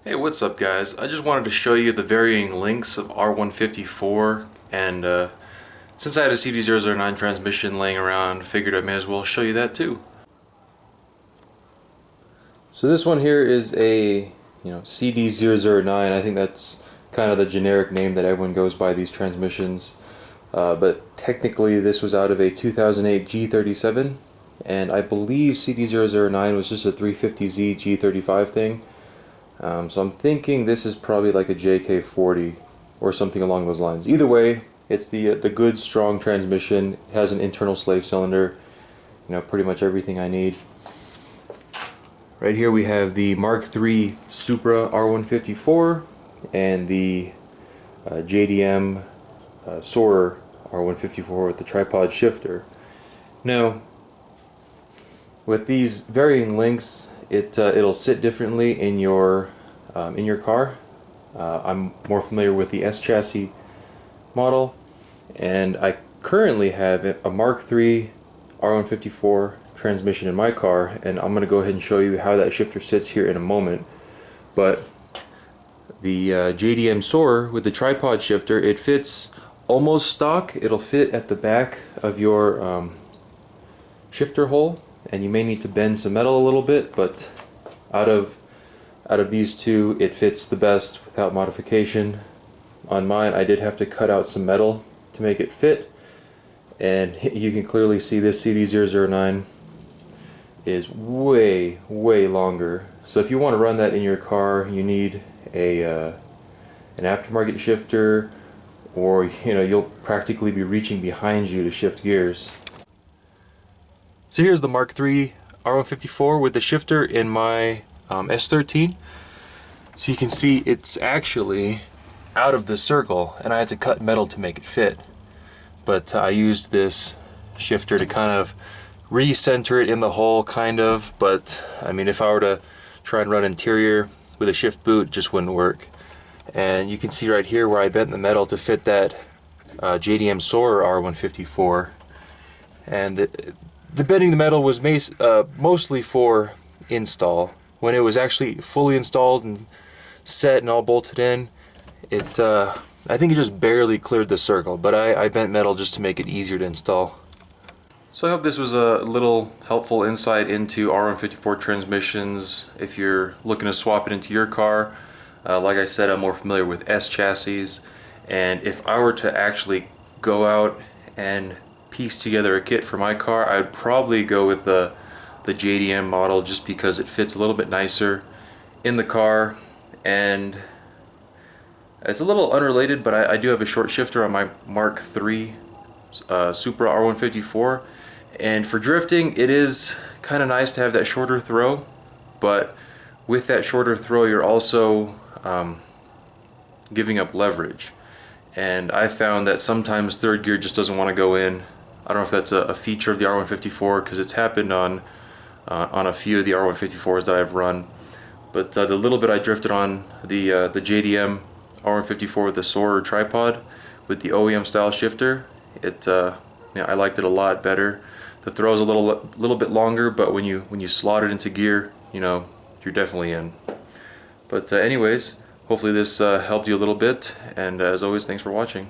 Hey, what's up guys? I just wanted to show you the varying lengths of R154 and since I had a CD009 transmission laying around, figured I may as well show you that too. So this one here is a CD009. I think that's kind of the generic name that everyone goes by these transmissions. But technically this was out of a 2008 G37, and I believe CD009 was just a 350Z G35 thing. So I'm thinking this is probably like a JK40 or something along those lines. Either way, it's the good strong transmission. It has an internal slave cylinder, pretty much everything I need. Right here we have the Mark III Supra R154 and the JDM Soarer R154 with the tripod shifter. Now, with these varying lengths, it'll sit differently in your car. I'm more familiar with the S chassis model, and I currently have a Mark III R154 transmission in my car, and I'm going to go ahead and show you how that shifter sits here in a moment. But the JDM Soarer with the tripod shifter, it fits almost stock. It'll fit at the back of your shifter hole, and you may need to bend some metal a little bit, but out of these two, it fits the best without modification. On mine, I did have to cut out some metal to make it fit, and you can clearly see this CD009 is way longer. So if you want to run that in your car, you need an aftermarket shifter, or you'll practically be reaching behind you to shift gears. So here's the Mark III R154 with the shifter in my S13. So you can see it's actually out of the circle, and I had to cut metal to make it fit. But I used this shifter to kind of recenter it in the hole, kind of. But I mean, if I were to try and run interior with a shift boot, it just wouldn't work. And you can see right here where I bent the metal to fit that JDM Soarer R154. And the bending the metal was mostly for install. When it was actually fully installed and set and all bolted in, I think it just barely cleared the circle, but I bent metal just to make it easier to install. So I hope this was a little helpful insight into R154 transmissions if you're looking to swap it into your car. Like I said, I'm more familiar with S chassis, and if I were to actually go out and piece together a kit for my car, I would probably go with the JDM model, just because it fits a little bit nicer in the car. And it's a little unrelated, but I do have a short shifter on my Mark III Supra R154, and for drifting it is kind of nice to have that shorter throw, but with that shorter throw you're also giving up leverage, and I found that sometimes third gear just doesn't want to go in. I don't know if that's a feature of the R154, because it's happened on a few of the R154s that I've run. But the little bit I drifted on the JDM R154 with the Soarer tripod with the OEM style shifter, I liked it a lot better. The throw's a little bit longer, but when you slot it into gear, you're definitely in. But anyways, hopefully this helped you a little bit, and as always, thanks for watching.